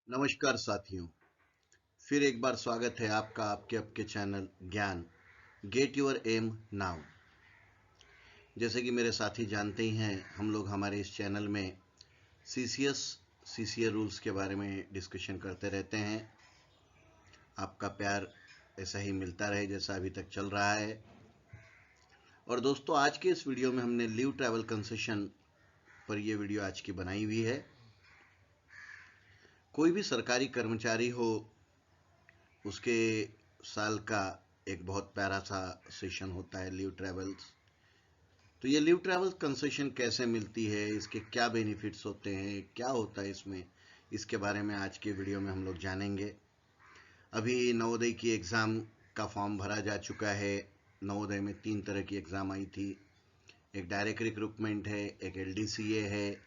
नमस्कार साथियों, फिर एक बार स्वागत है आपका आपके चैनल ज्ञान गेट योर एम नाउ। जैसे कि मेरे साथी जानते ही हैं, हम लोग हमारे इस चैनल में सीसीएस सीसीए रूल्स के बारे में डिस्कशन करते रहते हैं। आपका प्यार ऐसा ही मिलता रहे जैसा अभी तक चल रहा है। और दोस्तों, आज के इस वीडियो में हमने लीव ट्रैवल कंसेशन पर यह वीडियो आज की बनाई हुई है। कोई भी सरकारी कर्मचारी हो, उसके साल का एक बहुत प्यारा सा सेशन होता है लीव ट्रैवल्स। तो ये लीव ट्रैवल कंसेशन कैसे मिलती है, इसके क्या बेनिफिट्स होते हैं, क्या होता है इसमें, इसके बारे में आज के वीडियो में हम लोग जानेंगे। अभी नवोदय की एग्ज़ाम का फॉर्म भरा जा चुका है। नवोदय में 3 तरह की एग्ज़ाम आई थी। एक डायरेक्ट रिक्रूटमेंट है, एक एलडीसीए है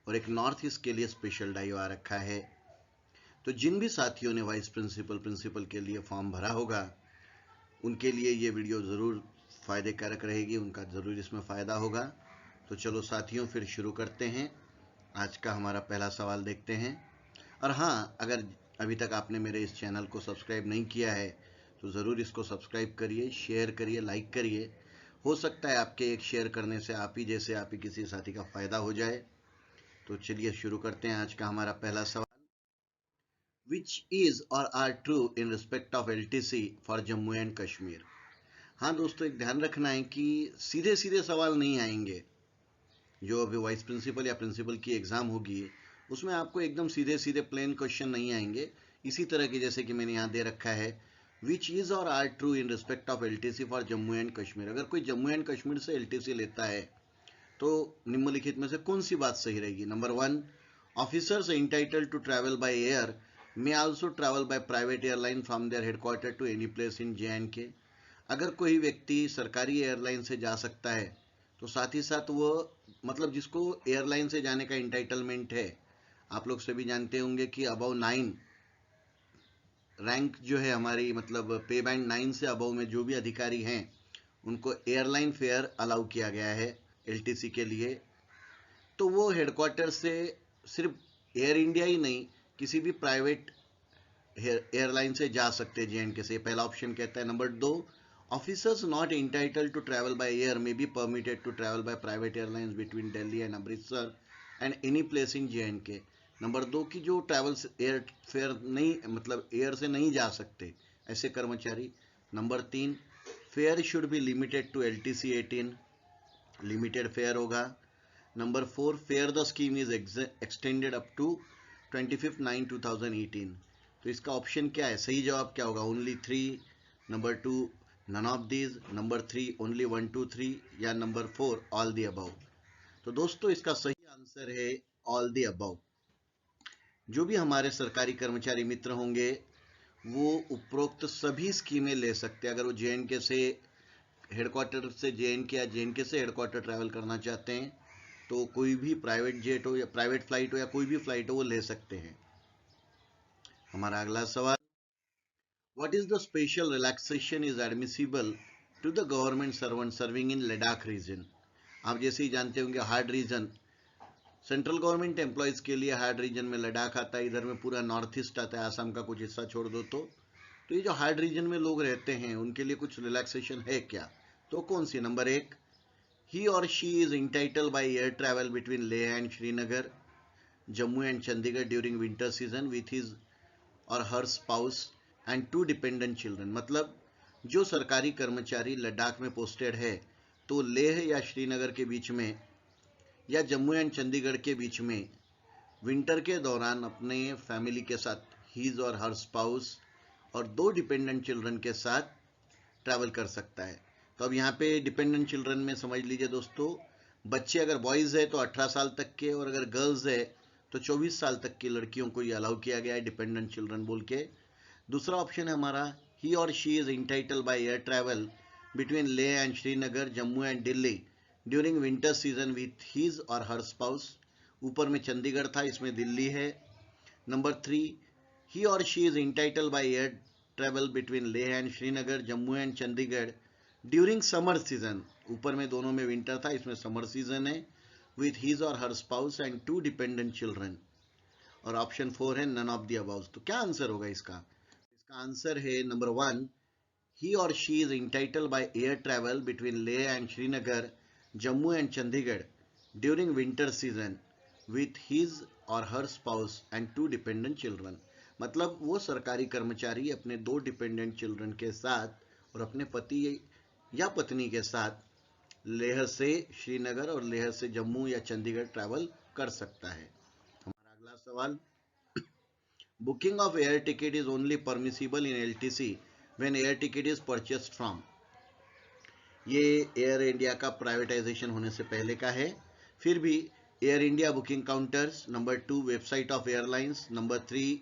और एक नॉर्थ ईस्ट के लिए स्पेशल ड्राइव आ रखा है। तो जिन भी साथियों ने वाइस प्रिंसिपल के लिए फॉर्म भरा होगा, उनके लिए ये वीडियो ज़रूर फ़ायदे कारक रहेगी, उनका ज़रूर इसमें फ़ायदा होगा। तो चलो साथियों, फिर शुरू करते हैं। आज का हमारा पहला सवाल देखते हैं। और हाँ, अगर अभी तक आपने मेरे इस चैनल को सब्सक्राइब नहीं किया है तो ज़रूर इसको सब्सक्राइब करिए, शेयर करिए, लाइक करिए। हो सकता है आपके एक शेयर करने से आप ही किसी साथी का फ़ायदा हो जाए। तो चलिए शुरू करते हैं आज का हमारा पहला सवाल। Which is or are true in respect of LTC for Jammu and Kashmir. हाँ दोस्तों, एक ध्यान रखना है कि सीधे सीधे सवाल नहीं आएंगे। जो अभी वाइस प्रिंसिपल या प्रिंसिपल की एग्ज़ाम होगी, उसमें आपको एकदम सीधे सीधे प्लेन क्वेश्चन नहीं आएंगे। इसी तरह के जैसे कि मैंने यहाँ दे रखा है, which is or are true in respect of LTC for Jammu and Kashmir. अगर कोई जम्मू एंड कश्मीर से एलटीसी लेता है तो निम्नलिखित में से कौन सी बात सही रहेगी। Number 1, officers entitled to travel by air may also travel by private airline from their headquarter to any place in JNK। अगर कोई व्यक्ति सरकारी एयरलाइन से जा सकता है तो साथ ही साथ वो, मतलब जिसको एयरलाइन से जाने का इंटाइटलमेंट है, आप लोग सभी जानते होंगे कि अबव 9 रैंक जो है हमारी, मतलब पे बैंड 9 से अबव में जो भी अधिकारी हैं, उनको एयरलाइन फेयर अलाउ किया गया है एलटीसी के लिए। तो वो हेडक्वार्टर से सिर्फ एयर इंडिया ही नहीं, किसी भी प्राइवेट एयरलाइन से जा सकते हैं JNK से। पहला ऑप्शन कहता है। Number 2, officers not entitled to travel by air may be permitted to travel by private airlines between Delhi and Amritsar and any place in JNK। Number 2 की जो ट्रैवल्स एयर फेयर नहीं, मतलब एयर से नहीं जा सकते ऐसे कर्मचारी। Number 3, fare should be limited to LTC 18, limited fare होगा। Number 4, fare the scheme is extended up to 25/9/2018। तो इसका ऑप्शन क्या है, सही जवाब क्या होगा। Only 3, number 2 none of these, number 3 only 1 2 3, या नंबर 4 ऑल दी अबव। तो दोस्तों, इसका सही आंसर है ऑल दी अबव। जो भी हमारे सरकारी कर्मचारी मित्र होंगे, वो उपरोक्त सभी स्कीमें ले सकते हैं। अगर वो JNK से हेडक्वार्टर से JNK या JNK से हेडक्वार्टर ट्रैवल करना चाहते हैं तो कोई भी प्राइवेट जेट हो या प्राइवेट फ्लाइट हो या कोई भी फ्लाइट हो, वो ले सकते हैं। हमारा अगला सवाल, what is the special relaxation is admissible to the government servant serving in Ladakh region. आप जैसे ही जानते होंगे, hard region central government employees के लिए हार्ड रीजन में लद्दाख आता है। इधर में पूरा नॉर्थ ईस्ट आता है, आसाम का कुछ हिस्सा छोड़ दो तो ये जो हार्ड रीजन में लोग रहते हैं, उनके लिए कुछ रिलैक्सेशन है क्या? तो कौन सी? Number 1, he or she is entitled by air travel between Leh and Srinagar, Jammu and Chandigarh during winter season with his or her spouse and 2 dependent children। मतलब जो सरकारी कर्मचारी लद्दाख में पोस्टेड है, तो लेह या श्रीनगर के बीच में या जम्मू एंड चंडीगढ़ के बीच में विंटर के दौरान अपने फैमिली के साथ, हीज और हर स्पाउस और 2 डिपेंडेंट चिल्ड्रन के साथ ट्रैवल कर सकता है। तो अब यहाँ पे डिपेंडेंट चिल्ड्रन में समझ लीजिए दोस्तों, बच्चे अगर बॉयज़ है तो 18 साल तक के, और अगर गर्ल्स है तो 24 साल तक की लड़कियों को ये अलाउ किया गया है डिपेंडेंट चिल्ड्रन बोल के। दूसरा ऑप्शन है हमारा, he or she is entitle by air travel between Leh and Srinagar, Jammu and Delhi during winter season with his or her spouse. ऊपर में चंडीगढ़ था, इसमें दिल्ली है। Number 3, he or she is entitled by air travel between Leh and Srinagar, Jammu and Chandigarh during summer season। ऊपर में दोनों में winter था, इसमें समर सीजन है, with his or her spouse and 2 dependent children। और ऑप्शन 4 है none of the above. तो क्या आंसर होगा इसका? इसका आंसर है number 1, he or she is entitled by air travel between Leh and Srinagar, Jammu and Chandigarh during winter season with his or her spouse and 2 dependent children। मतलब वो सरकारी कर्मचारी अपने 2 डिपेंडेंट चिल्ड्रन के साथ और अपने पति या पत्नी के साथ लेह से श्रीनगर और लेह से जम्मू या चंडीगढ़ ट्रैवल कर सकता है। हमारा अगला सवाल, booking of air ticket is only permissible in LTC when air ticket is purchased from. ये एयर इंडिया का प्राइवेटाइजेशन होने से पहले का है। फिर भी Air India booking counters, number 2 website of airlines, number 3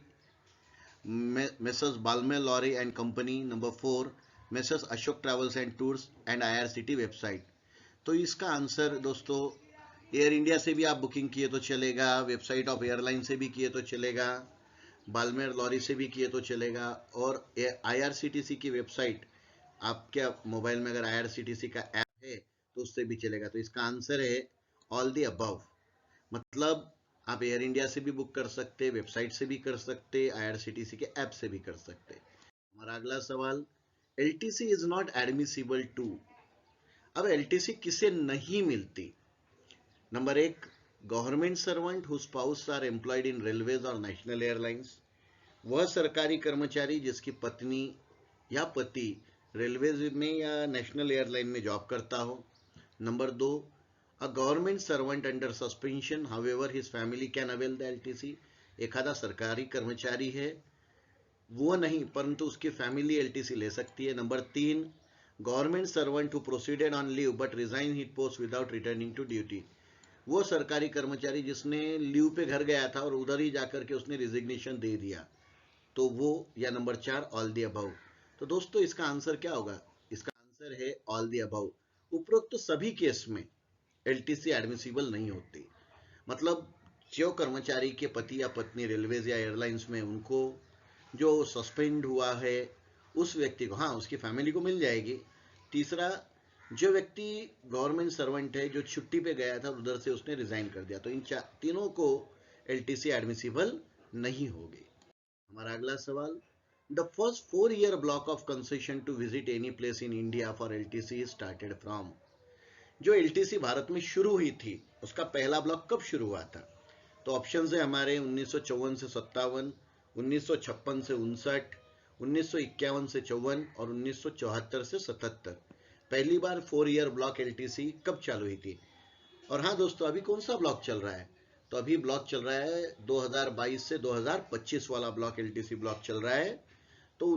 messrs Balmer Lawrie and company, number 4 messrs Ashok travels and tours and IRCT website. तो इसका आंसर दोस्तों, एयर इंडिया से भी आप बुकिंग किए तो चलेगा, वेबसाइट ऑफ एयरलाइन से भी किए तो चलेगा, बाल्मेर लॉरी से भी किए तो चलेगा, और आईआरसीटीसी की वेबसाइट, आपके मोबाइल में अगर आईआरसीटीसी का ऐप है तो उससे भी चलेगा। तो इसका आंसर है ऑल द अबव। मतलब आप एयर इंडिया से भी बुक कर सकते, वेबसाइट से भी कर सकते, आईआरसीटीसी के ऐप से भी कर सकते। हमारा अगला सवाल, LTC is not admissible to. अब एलटीसी किसे नहीं मिलती? Number 1, government servant who spouse are employed in railways or national airlines. वह सरकारी कर्मचारी जिसकी पत्नी या पति रेलवेज में या नेशनल एयरलाइन में जॉब करता हो। Number 2, a government servant under suspension however his family can avail the LTC. एखादा सरकारी कर्मचारी है, वो नहीं परंतु उसकी फैमिली एलटीसी ले सकती है। Number 3, government servant who proceeded on leave but resign his post without returning to duty. वो सरकारी कर्मचारी जिसने लीव पे घर गया था और उधर ही जाकर के उसने रिजिग्नेशन दे दिया, तो वो, या नंबर 4 ऑल द अबव। तो दोस्तों इसका आंसर क्या होगा? इसका आंसर है ऑल द अबव। उपरोक्त तो सभी केस में एलटीसी एडमिसिबल नहीं होती। मतलब जो कर्मचारी के पति या पत्नी रेलवेज या एयरलाइंस में, उनको जो सस्पेंड हुआ है उस व्यक्ति को, हाँ उसकी फैमिली को मिल जाएगी। तीसरा, जो व्यक्ति गवर्नमेंट सर्वेंट है जो छुट्टी पे गया था उधर से उसने रिजाइन कर दिया, तो इन तीनों को एलटीसी एडमिसिबल नहीं होगी। हमारा अगला सवाल, the first 4-year block of concession to visit any place in India for LTC started from. जो एलटीसी भारत में शुरू हुई थी उसका पहला ब्लॉक कब शुरू हुआ था? तो ऑप्शन है हमारे 1954 से 57, 1956 से 59, 1951 से 54 और 1974 से 77। पहली बार 4-year ब्लॉक एलटीसी कब चालू हुई थी? और हाँ दोस्तों, अभी कौन सा ब्लॉक चल रहा है? तो अभी ब्लॉक चल रहा है 2022 से 2025 वाला ब्लॉक एलटीसी ब्लॉक चल रहा है। तो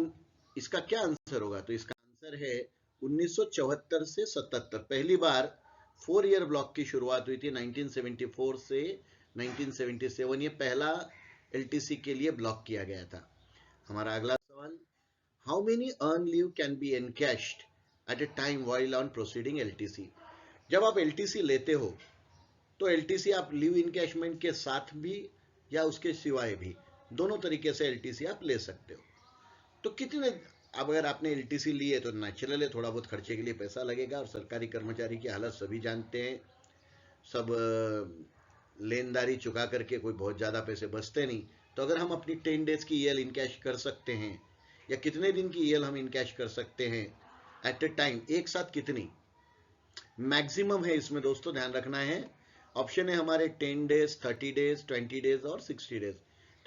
इसका क्या आंसर होगा? तो इसका आंसर है 1974 से 77। पहली बार 4-year ब्लॉक की शुरुआत हुई थी 1974 से 1977। ये पहला एलटीसी के लिए ब्लॉक किया गया था। हमारा अगला सवाल, how many earn leave can be encashed at a time while on proceeding LTC. जब आप एलटीसी लेते हो तो एलटीसी आप लीव इनकैशमेंट के साथ भी या उसके सिवाय भी, दोनों तरीके से एलटीसी आप ले सकते हो। तो कितने, अब अगर आपने एलटीसी ली है तो नेचुरल है थोड़ा बहुत खर्चे के लिए पैसा लगेगा, और सरकारी कर्मचारी की हालत सभी जानते हैं, सब लेनदारी चुका करके कोई बहुत ज़्यादा पैसे बचते नहीं। तो अगर हम अपनी 10 डेज की ईएल इनकैश कर सकते हैं, या कितने दिन की ईएल हम इनकैश कर सकते हैं एट ए टाइम, एक साथ कितनी मैक्सिमम है इसमें दोस्तों ध्यान रखना है। ऑप्शन है हमारे 10 डेज, 30 डेज, 20 डेज और 60 डेज।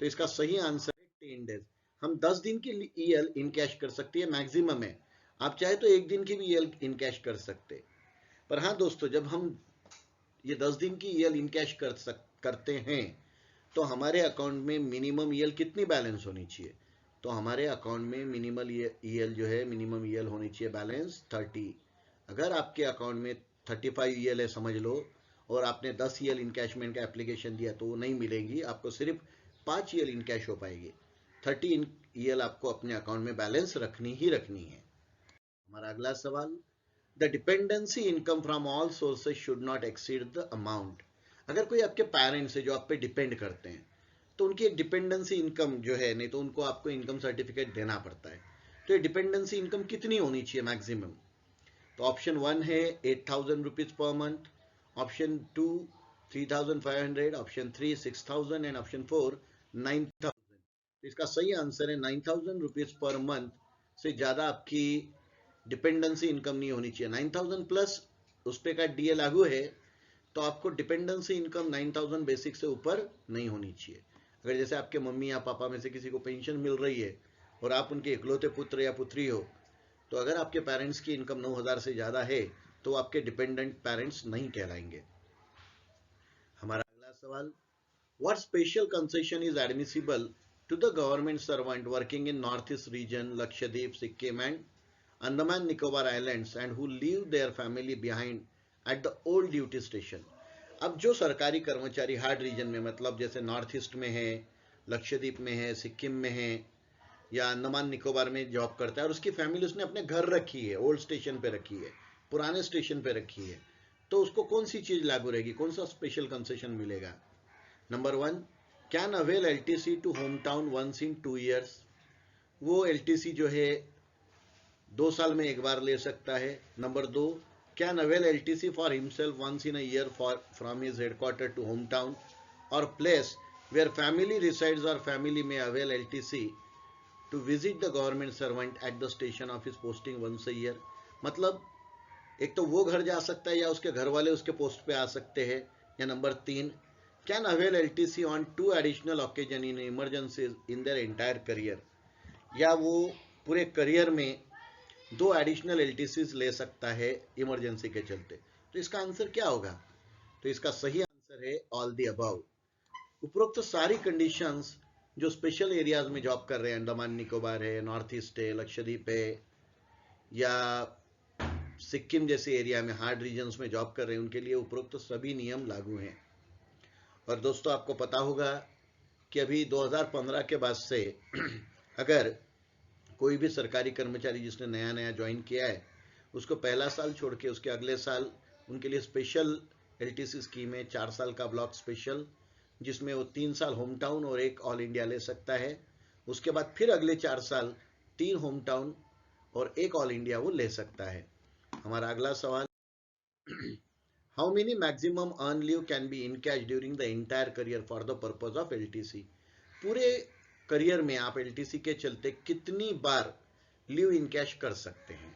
तो इसका सही आंसर है 10 डेज। हम 10 दिन की ईएल इनकैश कर सकते हैं, मैक्सिमम है। आप चाहे तो एक दिन की भी ईएल इनकैश कर सकते। पर हाँ दोस्तों, जब हम ये 10 दिन की ईएल इनकैश करते हैं तो हमारे अकाउंट में मिनिमम ईएल कितनी बैलेंस होनी चाहिए? तो हमारे अकाउंट में मिनिमल ईएल जो है, मिनिमम ईएल होनी चाहिए बैलेंस 30। अगर आपके अकाउंट में 35 ईएल है समझ लो, और आपने 10 ईएल इनकैशमेंट का एप्लीकेशन दिया, तो वो नहीं मिलेगी आपको, सिर्फ 5 ईएल इनकैश हो पाएगी। 30 ईएल आपको अपने अकाउंट में बैलेंस रखनी ही रखनी है। हमारा अगला सवाल, the dependency income from all sources should not exceed the amount. अगर कोई आपके पेरेंट्स है जो आप पे डिपेंड करते हैं, तो उनकी एक डिपेंडेंसी इनकम जो है, नहीं तो उनको आपको इनकम सर्टिफिकेट देना पड़ता है। तो ये डिपेंडेंसी इनकम कितनी होनी चाहिए मैक्सिमम? तो ऑप्शन 1 है 8,000 rupees per month, option 2 3,500, option 3 6,000 and option 4 9,000। तो इसका सही आंसर है 9,000 रुपीज पर मंथ से ज्यादा आपकी डिपेंडेंसी इनकम नहीं होनी चाहिए। 9,000 प्लस उस पे का डीए लागू है, तो आपको डिपेंडेंसी इनकम 9,000 बेसिक से ऊपर नहीं होनी चाहिए। अगर जैसे आपके मम्मी या पापा में से किसी को पेंशन मिल रही है और आप उनके इकलौते पुत्र या पुत्री हो, तो अगर आपके पेरेंट्स की इनकम 9,000 से ज्यादा है तो आपके डिपेंडेंट पेरेंट्स नहीं कहलाएंगे। हमारा अगला सवाल, what special concession is admissible to the government servant working in north east region, Lakshadweep, Sikkim and Andaman Nicobar islands and who leave their family behind at the old duty station. अब जो सरकारी कर्मचारी हार्ड रीजन में, मतलब जैसे नॉर्थ ईस्ट में है, लक्षद्वीप में है, सिक्किम में है या अंडमान निकोबार में जॉब करता है और उसकी फैमिली उसने अपने घर रखी है, ओल्ड स्टेशन पे रखी है, पुराने स्टेशन पे रखी है, तो उसको कौन सी चीज लागू रहेगी, कौन सा स्पेशल कंसेशन मिलेगा? Number 1, can avail LTC to home town once in 2 years. वो एलटीसी जो है 2 साल में एक बार ले सकता है। Number 2, can avail LTC for himself once in a year for from his headquarter to home town or place where family resides or family may avail LTC to visit the government servant at the station of his posting once a year. मतलब एक तो वो घर जा सकता है या उसके घर वाले उसके पोस्ट पे आ सकते हैं। या number 3, can avail LTC on 2 additional occasion in emergencies in their entire career, या वो पूरे करियर में 2 एडिशनल एलटीसीज ले सकता है इमरजेंसी के चलते। तो इसका आंसर क्या होगा? तो इसका सही आंसर है ऑल द अबव। उपरोक्त सारी कंडीशंस जो स्पेशल एरियाज में जॉब कर रहे हैं, अंडमान निकोबार है, नॉर्थ ईस्ट है, लक्षद्वीप है या सिक्किम जैसे एरिया में हार्ड रीजन्स में जॉब कर रहे हैं, उनके लिए उपरोक्त सभी नियम लागू हैं। और दोस्तों आपको पता होगा कि अभी 2015 के बाद से अगर कोई भी सरकारी कर्मचारी जिसने नया नया ज्वाइन किया है, उसको पहला साल छोड़ के उसके अगले साल उनके लिए स्पेशल एलटीसी स्कीम है, 4 साल का ब्लॉक स्पेशल, जिसमें वो 3 साल होम टाउन और 1 ऑल इंडिया ले सकता है। उसके बाद फिर अगले 4 साल 3 होम टाउन और 1 ऑल इंडिया वो ले सकता है। हमारा अगला सवाल, how many maximum earn leave can B encash during the entire career for the purpose of LTC. पूरे करियर में आप एलटीसी के चलते कितनी बार लीव इनकैश कर सकते हैं?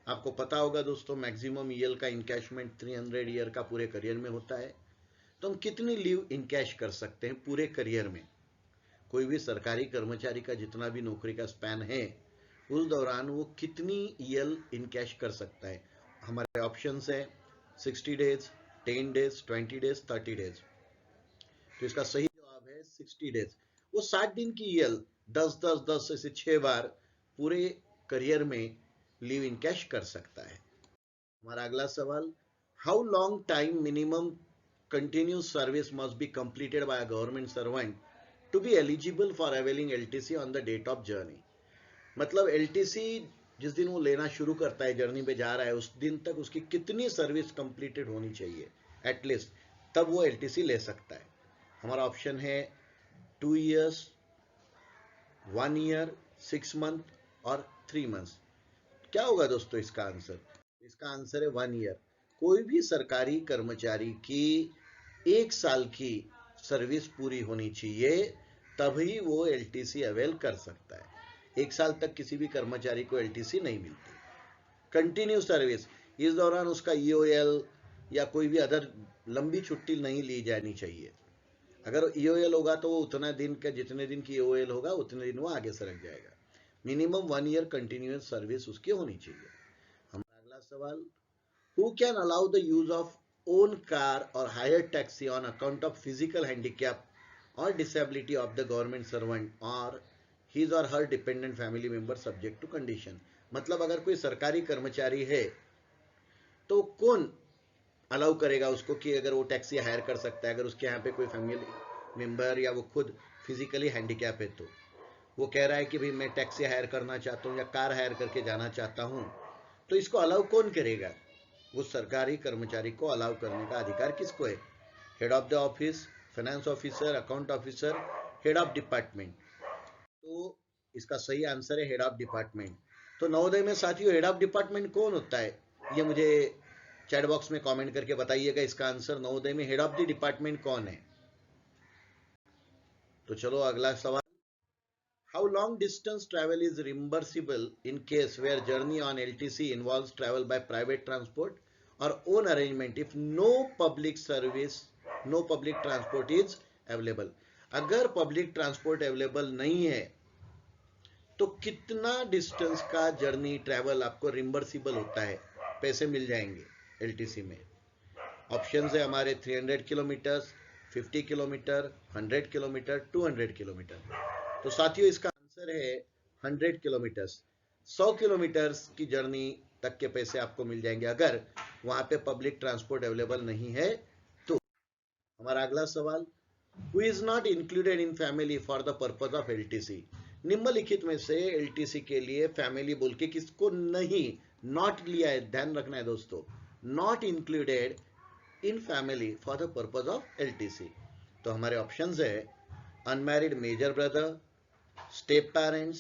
आपको पता होगा दोस्तों, मैक्सिमम ईएल का इनकैशमेंट 300 ईयर का पूरे करियर में होता है। तो हम कितनी लीव इनकैश कर सकते हैं पूरे करियर में? कोई भी सरकारी कर्मचारी का जितना भी नौकरी का स्पैन है, उस दौरान वो कितनी ईएल इनकैश कर सकता है? हमारे ऑप्शंस है 60 डेज, 10 डेज, 20 डेज, 30 डेज। तो इसका सही जवाब है 60 डेज। वो 60 दिन की ईएल 10 ऐसे 6 बार पूरे करियर में लीव इनकैश कर सकता है। हमारा अगला सवाल, how long time minimum continuous service must be completed by a government servant to be eligible for availing LTC on the date of journey. मतलब एलटीसी जिस दिन वो लेना शुरू करता है, जर्नी पे जा रहा है, उस दिन तक उसकी कितनी सर्विस कंप्लीटेड होनी चाहिए एटलीस्ट, तब वो एलटीसी ले सकता है। हमारा ऑप्शन है 2 ईयर्स, 1 ईयर, 6 मंथ और 3 मंथ्स। क्या होगा दोस्तों इसका आंसर? इसका आंसर है 1 ईयर। कोई भी सरकारी कर्मचारी की 1 साल की सर्विस पूरी होनी चाहिए, तभी वो एलटीसी अवेल कर सकता है। 1 साल तक किसी भी कर्मचारी को एलटीसी नहीं मिलती। कंटिन्यू सर्विस, इस दौरान उसका ईओएल या कोई भी अदर लंबी छुट्टी नहीं ली जानी चाहिए। अगर ईओएल होगा तो वो उतना दिन का, जितने दिन की ईओएल होगा उतने दिन वो आगे सरक जाएगा। मिनिमम 1 ईयर कंटिन्यूअस सर्विस उसकी होनी चाहिए। हमारा अगला सवाल, who can allow the use of own car or hire taxi on account of physical handicap or disability of the government servant or his or her dependent family member subject to condition. मतलब अगर कोई सरकारी कर्मचारी है तो कौन allow करेगा उसको कि अगर वो टैक्सी हायर कर सकता है, अगर उसके यहाँ पे कोई फैमिली मेंबर या वो खुद फिजिकली हैंडीकैप है तो वो कह रहा है कि भाई मैं टैक्सी हायर करना चाहता हूँ या कार हायर करके जाना चाहता हूँ, तो इसको अलाउ कौन करेगा? वो सरकारी कर्मचारी को अलाउ करने का अधिकार किसको है? Head of the office, finance officer, account officer, head of department. तो इसका सही आंसर है हेड ऑफ डिपार्टमेंट। तो नवोदय में साथियों हेड ऑफ डिपार्टमेंट कौन होता है? ये मुझे चैट बॉक्स में कमेंट करके बताइएगा इसका आंसर। नवोदय में हेड ऑफ द डिपार्टमेंट कौन है? तो चलो अगला सवाल, how long distance travel is reimbursable in case where journey on LTC involves travel by private transport or own arrangement if no public transport is available? अगर public transport available नहीं है तो कितना डिस्टेंस का जर्नी ट्रैवल आपको रिम्बर्सिबल होता है, पैसे मिल जाएंगे एलटीसी में? ऑप्शन है हमारे 300 किलोमीटर, 50 किलोमीटर, 100 किलोमीटर, 200 किलोमीटर। तो साथियों इसका आंसर है 100 किलोमीटर। 100 किलोमीटर की जर्नी तक के पैसे आपको मिल जाएंगे अगर वहां पे पब्लिक ट्रांसपोर्ट अवेलेबल नहीं है तो। हमारा अगला सवाल, who is not included in family for the purpose of LTC? निम्नलिखित में से एलटीसी के लिए फैमिली बोल के किसको नहीं नॉट लिया है, ध्यान रखना है दोस्तों, not included in family for the purpose of LTC. तो हमारे ऑप्शंस है unmarried major brother, step parents,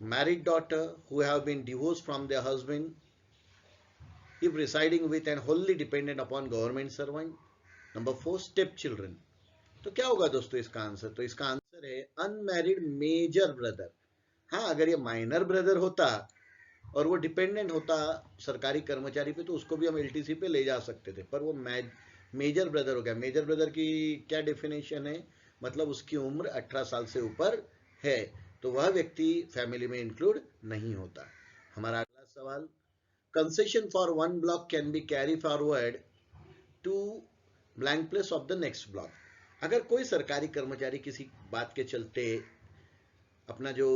married daughter who have been divorced from their husband if residing with and wholly dependent upon government servant, number 4 step children। तो क्या होगा दोस्तों इसका answer? तो इसका आंसर है अनमैरिड मेजर ब्रदर। हाँ, अगर ये माइनर ब्रदर होता और वो डिपेंडेंट होता सरकारी कर्मचारी पे तो उसको भी हम एलटीसी पे ले जा सकते थे, पर वो मेजर ब्रदर हो गया। मेजर ब्रदर की क्या डेफिनेशन है? मतलब उसकी उम्र 18 साल से ऊपर है, तो वह व्यक्ति फैमिली में इंक्लूड नहीं होता। हमारा अगला सवाल, concession for one block can be carry forward to blank place of the next block. अगर कोई सरकारी कर्मचारी किसी बात के चलते अपना जो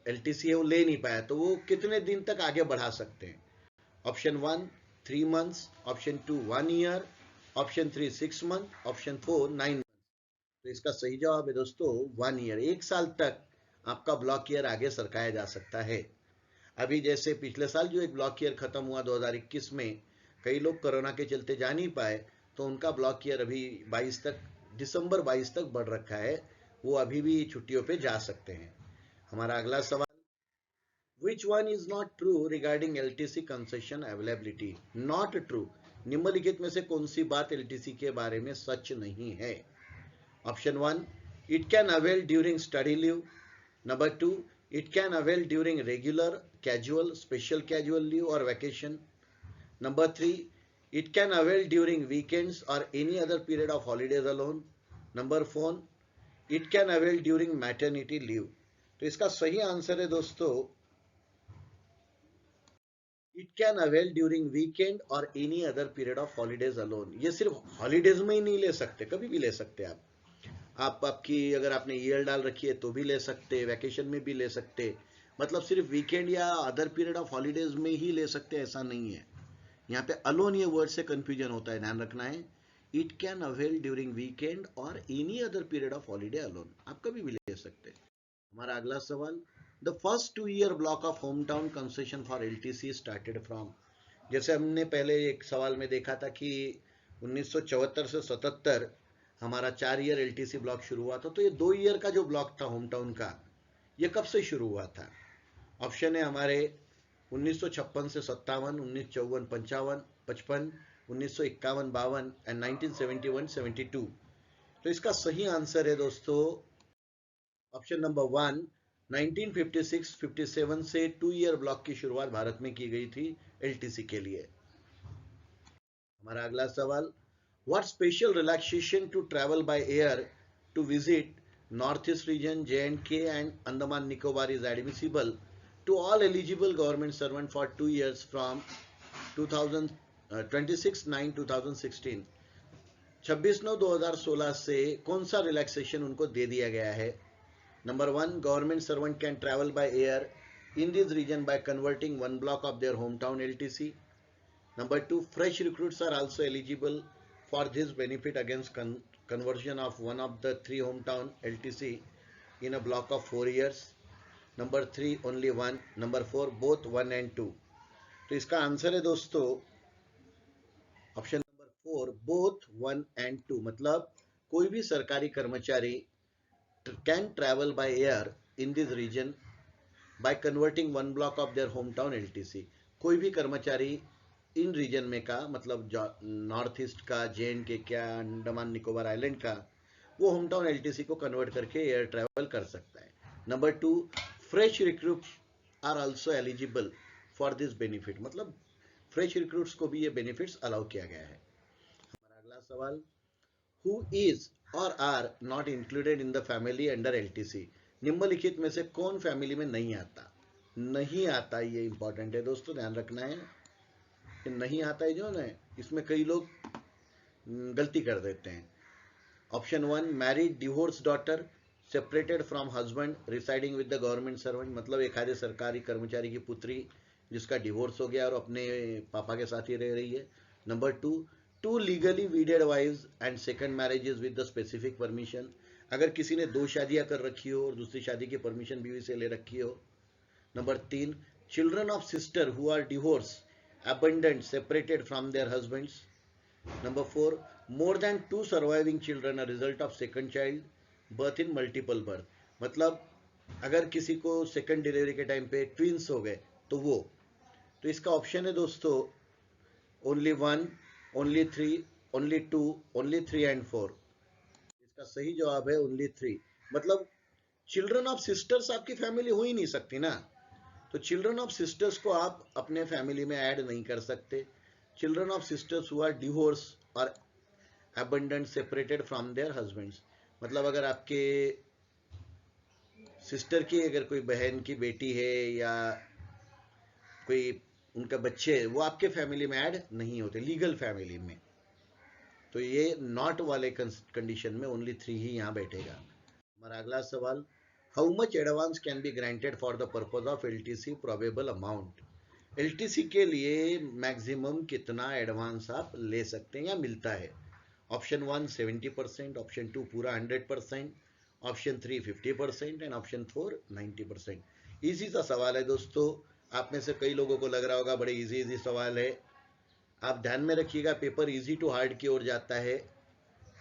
एलटीसी है वो ले नहीं पाया तो वो कितने दिन तक आगे बढ़ा सकते हैं? Option 1 3 months, option 2 1 year, option 3 6 month, option 4 9 month. तो इसका सही जवाब है दोस्तों 1 ईयर। 1 साल तक आपका ब्लॉक ईयर आगे सरकाया जा सकता है। अभी जैसे पिछले साल जो एक ब्लॉक ईयर खत्म हुआ 2021 में, कई लोग कोरोना के चलते जा नहीं पाए तो उनका ब्लॉक ईयर अभी 22 तक, दिसंबर 22 तक बढ़ रखा है, वो अभी भी छुट्टियों पे जा सकते हैं। हमारा अगला सवाल, Which one is not true regarding LTC concession availability? Not true। निम्नलिखित में से कौन सी बात LTC के बारे में सच नहीं है? Option 1 it can avail during study leave, number 2 it can avail during regular, casual, special casual leave or vacation, number 3 it can avail during weekends or any other period of holidays alone, number 4 it can avail during maternity leave। तो इसका सही answer है दोस्तों it can avail during weekend or any other period of holidays alone. ये सिर्फ holidays में ही नहीं ले सकते, कभी भी ले सकते आप आपकी अगर आपने ईयर डाल रखी है तो भी ले सकते, वैकेशन में भी ले सकते, मतलब सिर्फ वीकेंड या अदर पीरियड ऑफ हॉलीडेज में ही ले सकते, ऐसा नहीं है। यहाँ पे अलोन ये वर्ड से कंफ्यूजन होता है, ध्यान रखना है। It can avail during weekend or any other period of holiday alone, आप कभी भी ले सकते। हमारा अगला सवाल, the first 2 year block of home town concession for LTC started from. जैसे हमने पहले एक सवाल में देखा था कि 1974 से 77 हमारा 4 ईयर एलटीसी ब्लॉक शुरू हुआ था, तो ये 2 ईयर का जो ब्लॉक था होम टाउन का, ये कब से शुरू हुआ था? ऑप्शन है हमारे 1956 से 57, 1954 55, 55, 1951 52 एंड 1971 72। तो इसका सही आंसर है दोस्तों ऑप्शन नंबर 1 1956-57 से 2 ईयर ब्लॉक की शुरुआत भारत में की गई थी एलटीसी के लिए। हमारा अगला सवाल, what special relaxation to travel by air to visit north east region, J&K and Andaman Nicobar is admissible to all eligible government servant for 2 years from 26/9/2016। 26/9/2016 से कौन सा रिलैक्सेशन उनको दे दिया गया है? Number 1 government servant can travel by air in this region by converting one block of their hometown LTC. Number 2 fresh recruits are also eligible for this benefit against conversion of one of the 3 hometown LTC in a block of 4 years. Number 3 only 1, number 4 both 1 and 2। तो इसका answer है दोस्तों option number 4 both 1 and 2, मतलब कोई भी सरकारी कर्मचारी can travel by air in this region by converting one block of their hometown LTC। कोई भी कर्मचारी इन रीजन में का, मतलब नॉर्थ ईस्ट का, J&K का, अंडमान निकोबार आइलैंड का, वो होम टाउन एलटीसी को कन्वर्ट करके एयर ट्रैवल कर सकता है। Number 2, fresh recruit are also eligible for this benefit, मतलब फ्रेश रिक्रूट्स को भी ये बेनिफिट्स अलाउ किया गया है। हमारा अगला सवाल, who is or are not included in the family under LTC, निम्नलिखित में से कौन फैमिली में नहीं आता? नहीं आता, ये इंपॉर्टेंट है दोस्तों, ध्यान रखना है। नहीं आता है जो ना, इसमें कई लोग गलती कर देते हैं। Option 1, married divorce daughter separated from husband residing with the government servant, मतलब एखादे सरकारी कर्मचारी की पुत्री जिसका डिवोर्स हो गया और अपने पापा के साथ ही रह रही है। Number 2, two legally wedded wives and second marriages with the specific permission, अगर किसी ने 2 शादियां कर रखी हो और दूसरी शादी की परमिशन बीवी से ले रखी हो। Number 3, children of sister who are divorce abandoned separated from their husbands. Number 4, more than 2 surviving children a result of second child birth in multiple birth, मतलब अगर किसी को सेकंड डिलीवरी के टाइम पे ट्विंस हो गए तो वो, तो इसका ऑप्शन है दोस्तों only 1, only 3, only 2, only 3 and 4। इसका सही जवाब है ओनली 3, मतलब चिल्ड्रन ऑफ सिस्टर्स आपकी फैमिली हो ही नहीं सकती ना, तो चिल्ड्रन ऑफ सिस्टर्स को आप अपने फैमिली में ऐड नहीं कर सकते। Children of sisters who are divorce or abandoned separated from their husbands, मतलब अगर आपके सिस्टर की अगर कोई बहन की बेटी है या कोई उनका बच्चे है, वो आपके फैमिली में ऐड नहीं होते लीगल फैमिली में, तो ये नॉट वाले कंडीशन में ओनली 3 ही यहाँ बैठेगा। हमारा अगला सवाल, how much advance can be granted for the purpose of LTC probable amount, LTC के लिए मैक्सिमम कितना एडवांस आप ले सकते हैं या मिलता है? ऑप्शन 1 70%, ऑप्शन 2 पूरा 100%, ऑप्शन 3 50% एंड ऑप्शन 4 90%। इजी सा सवाल है दोस्तों, आप में से कई लोगों को लग रहा होगा बड़े इजी सवाल है, आप ध्यान में रखिएगा, पेपर इजी टू हार्ड की ओर जाता है,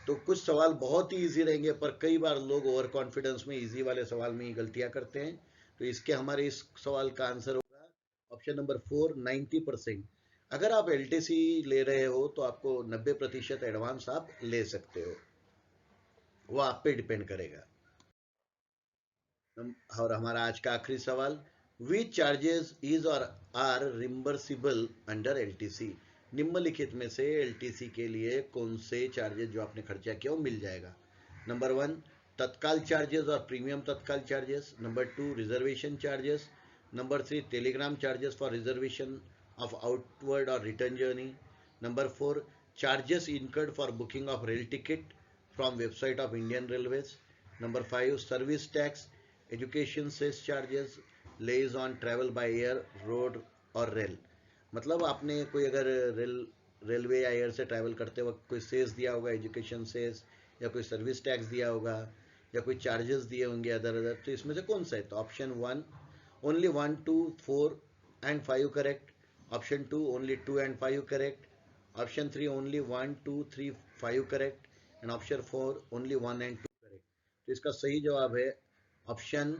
तो कुछ सवाल बहुत ही इजी रहेंगे पर कई बार लोग ओवर कॉन्फिडेंस में इजी वाले सवाल में ही गलतियां करते हैं, तो इसके हमारे इस सवाल का आंसर होगा ऑप्शन नंबर 4 90%। अगर आप एलटीसी ले रहे हो तो आपको 90% एडवांस आप ले सकते हो, वो आप पे डिपेंड करेगा। और हमारा आज का आखिरी सवाल, विच charges is or are रिम्बर्सिबल under LTC, निम्नलिखित में से एलटीसी के लिए कौन से चार्जेस जो आपने खर्चा किया वो मिल जाएगा? नंबर 1, तत्काल charges or premium tatkal charges. Number 2, reservation charges. Number 3, telegram charges for reservation of outward or return journey. Number 4, charges incurred for booking of rail ticket from website of Indian Railways. Number 5, service tax, education cess charges levied on travel by air, road or rail, मतलब आपने कोई अगर railway या air से travel करते वक्त कोई cess दिया होगा, एजुकेशन सेस, या कोई सर्विस टैक्स दिया होगा, या कोई चार्जेस दिए होंगे अदर, तो इसमें से कौन सा है? तो option 1 only 1, 2, 4 and 5 correct, option 2 only 2 and 5 correct, option 3 only 1, 2, 3, 5 correct and option 4 only 1 and 2 correct. तो इसका सही जवाब है option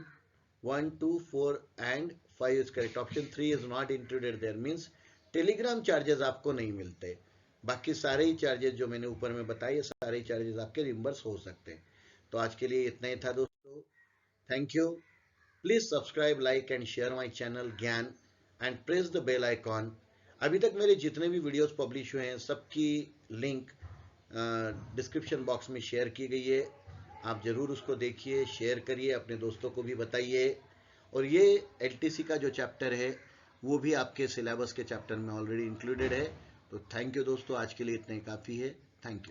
1, 2, 4 and 5 is correct. Option 3 is not included there, means telegram charges आपको नहीं मिलते, बाकी सारे ही चार्जेस जो मैंने ऊपर में बताए ये सारे ही चार्जेस आपके रिम्बर्स हो सकते हैं। तो आज के लिए इतना ही था दोस्तों, thank you. Please subscribe, like and share my channel Gyan and press the bell icon. अभी तक मेरे जितने भी वीडियोस पब्लिश हुए हैं सबकी लिंक डिस्क्रिप्शन बॉक्स में शेयर की गई है, आप ज़रूर उसको देखिए, शेयर करिए, अपने दोस्तों को भी बताइए। और ये एलटीसी का जो चैप्टर है वो भी आपके सिलेबस के चैप्टर में ऑलरेडी इंक्लूडेड है। तो थैंक यू दोस्तों, आज के लिए इतना ही काफ़ी है, थैंक यू।